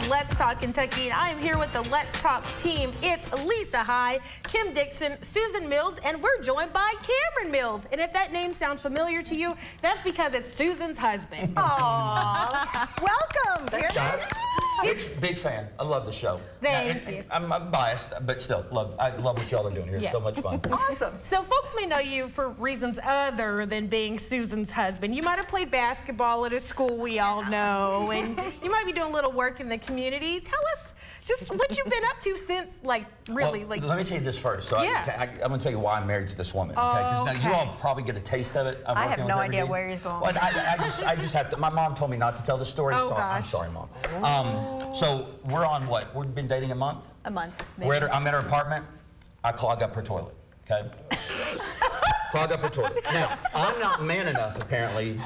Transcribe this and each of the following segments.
Let's Talk Kentucky, and I am here with the Let's Talk team. It's Lisa High, Kim Dixon, Susan Mills, and we're joined by Cameron Mills. And if that name sounds familiar to you, that's because it's Susan's husband. Aww. Welcome. Thanks, guys. Big fan. I love the show. Thank you. I'm biased, but still, I love what y'all are doing here. Yes. It's so much fun. Awesome. So folks may know you for reasons other than being Susan's husband. You might have played basketball at a school we all know, and you might be doing a little work in the community. Tell us just what you've been up to since, like, really, well, let me tell you this first. So yeah. I'm going to tell you why I'm married to this woman. Okay? Because okay. now you all probably get a taste of it. I have no idea where he's going. Well, I just have to. My mom told me not to tell the story, oh, so gosh. I'm sorry, Mom. So we're on what? We've been dating a month? A month. I'm at her apartment. I clog up her toilet, okay? Clog up her toilet. Now, I'm not man enough, apparently.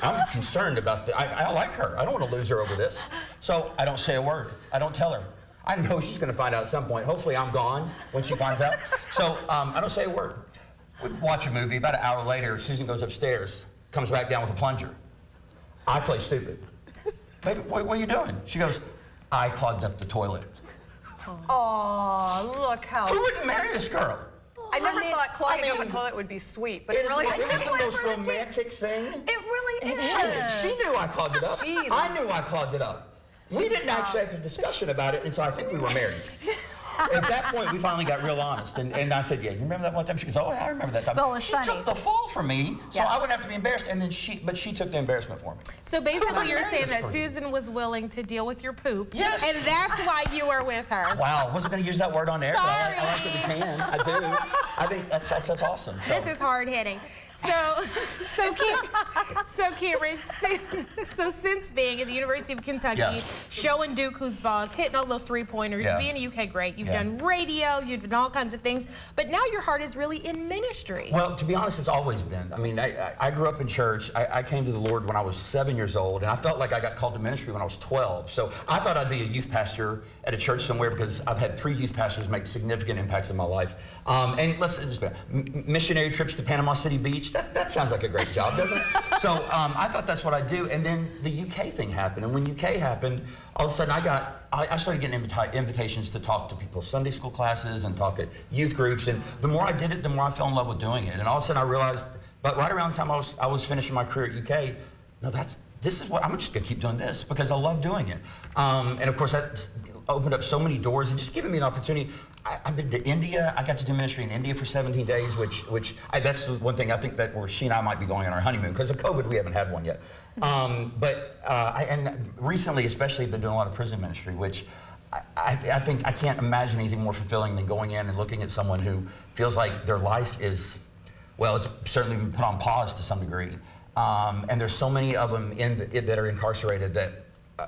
I'm concerned about the, I like her. I don't want to lose her over this. So I don't say a word. I don't tell her. I know she's going to find out at some point. Hopefully I'm gone when she finds out. So I don't say a word. We watch a movie. About an hour later, Susan goes upstairs, comes back down with a plunger. I play stupid. Baby, what are you doing? She goes, I clogged up the toilet. Oh, look how... Who wouldn't marry this girl? I never thought clogging up a toilet would be sweet, but it really is. It's the most romantic thing. It really is. She knew I clogged it up. I knew I clogged it up. We didn't actually have a discussion about it until I think we were married. At that point, we finally got real honest. And I said, yeah, you remember that one time? She goes, oh, yeah, I remember that time. Well, she took the fall for me, so I wouldn't have to be embarrassed. And then she took the embarrassment for me. So basically, you're saying that Susan was willing to deal with your poop. Yes. And that's why you were with her. Wow, I wasn't going to use that word on air, Sorry. but I like that we can. I do. I think that's awesome. So. This is hard hitting. So Cameron, since being at the University of Kentucky, showing Duke who's boss, hitting all those three-pointers, being a UK great, you've done radio, you've done all kinds of things, but now your heart is really in ministry. Well, to be honest, it's always been. I mean, I grew up in church. I came to the Lord when I was 7 years old, and I felt like I got called to ministry when I was 12. So I thought I'd be a youth pastor at a church somewhere because I've had 3 youth pastors make significant impacts in my life. And let's just missionary trips to Panama City Beach. That sounds like a great job, doesn't it? So I thought that's what I'd do. And then the UK thing happened. And when UK happened, all of a sudden I started getting invitations to talk to people's Sunday school classes and talk at youth groups. And the more I did it, the more I fell in love with doing it. And all of a sudden I realized, but right around the time I was finishing my career at UK, no, this is what, I'm just gonna keep doing this because I love doing it. And of course that opened up so many doors and just given me an opportunity. I've been to India. I got to do ministry in India for 17 days, that's one thing I think that where she and I might be going on our honeymoon. Because of COVID, we haven't had one yet. And recently, especially, I've been doing a lot of prison ministry, which I think I can't imagine anything more fulfilling than going in and looking at someone who feels like their life is, well, it's certainly been put on pause to some degree. And there's so many of them that are incarcerated that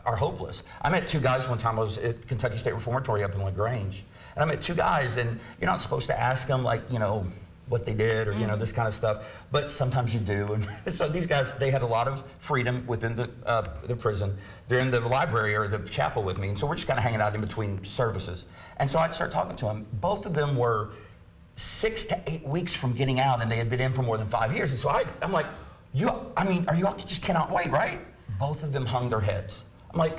are hopeless. I met 2 guys one time. I was at Kentucky State Reformatory up in LaGrange, and I met 2 guys, and you're not supposed to ask them, like, you know, what they did or, you know, this kind of stuff, but sometimes you do. And so these guys, they had a lot of freedom within the prison. They're in the library or the chapel with me, and so we're just kind of hanging out in between services. And so I'd start talking to them. Both of them were 6 to 8 weeks from getting out, and they had been in for more than 5 years. And so I'm like, you just cannot wait, right? Both of them hung their heads. I'm like,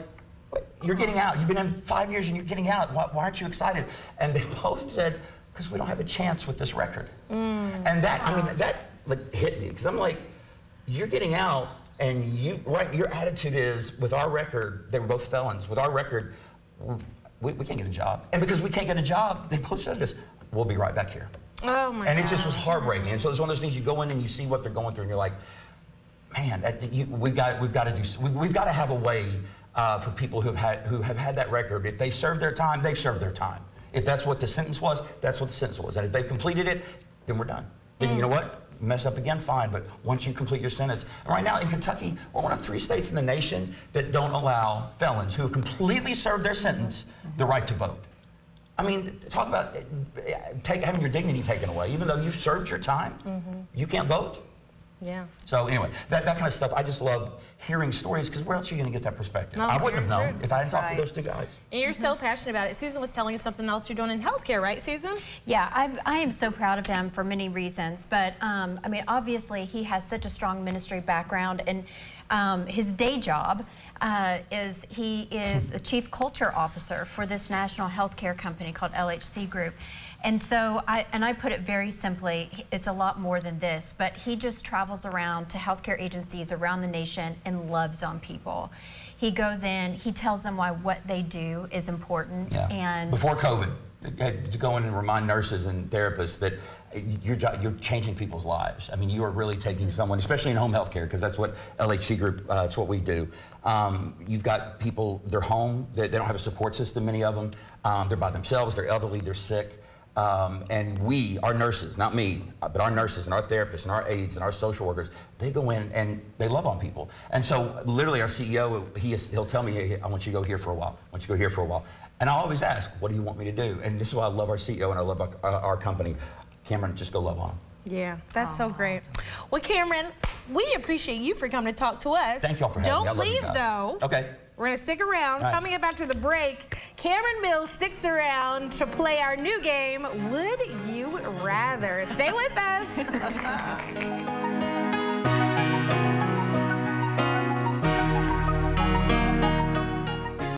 you're getting out. You've been in 5 years and you're getting out. Why aren't you excited? And they both said, because we don't have a chance with this record. And that like hit me, because I'm like, you're getting out, and your attitude is, with our record, they were both felons, with our record, we can't get a job. And because we can't get a job, they both said this, we'll be right back here. Oh my And it just was heartbreaking. And so it's one of those things, you go in and you see what they're going through, and you're like, man, we've got to have a way for people who have had that record. If they served their time, they've served their time. If that's what the sentence was, that's what the sentence was. And if they've completed it, then we're done. Then you know what? Mess up again, fine. But once you complete your sentence, and right now in Kentucky, we're one of 3 states in the nation that don't allow felons who have completely served their sentence the right to vote. I mean, talk about having your dignity taken away. Even though you've served your time, you can't vote. Yeah. So anyway, that kind of stuff, I just love hearing stories, because where else are you going to get that perspective? No, I wouldn't have known if I hadn't talked right. to those two guys. And you're so passionate about it. Susan was telling us something else you're doing in healthcare, right, Susan? Yeah, I am so proud of him for many reasons, but I mean, obviously he has such a strong ministry background, and his day job is he is the Chief Culture Officer for this national healthcare company called LHC Group. And so, I put it very simply, it's a lot more than this, but he just travels around to healthcare agencies around the nation and loves on people. He goes in, he tells them why what they do is important. Yeah. And before COVID, to go in and remind nurses and therapists that you're changing people's lives. I mean, you are really taking someone, especially in home health care, because that's what LHC Group, it's what we do. You've got people, they're home, they don't have a support system, many of them. They're by themselves, they're elderly, they're sick. And we, our nurses, not me, but our nurses and our therapists and our aides and our social workers, they go in and they love on people. And so literally our CEO, he'll tell me, hey, I want you to go here for a while. I want you to go here for a while. And I'll always ask, what do you want me to do? And this is why I love our CEO and I love our company. Cameron, just go love on them. Yeah, that's so great. Well, Cameron, we appreciate you for coming to talk to us. Thank y'all for having me. Don't leave, though. Okay. We're going to stick around. Right. Coming up after the break, Cameron Mills sticks around to play our new game, Would You Rather? Stay with us.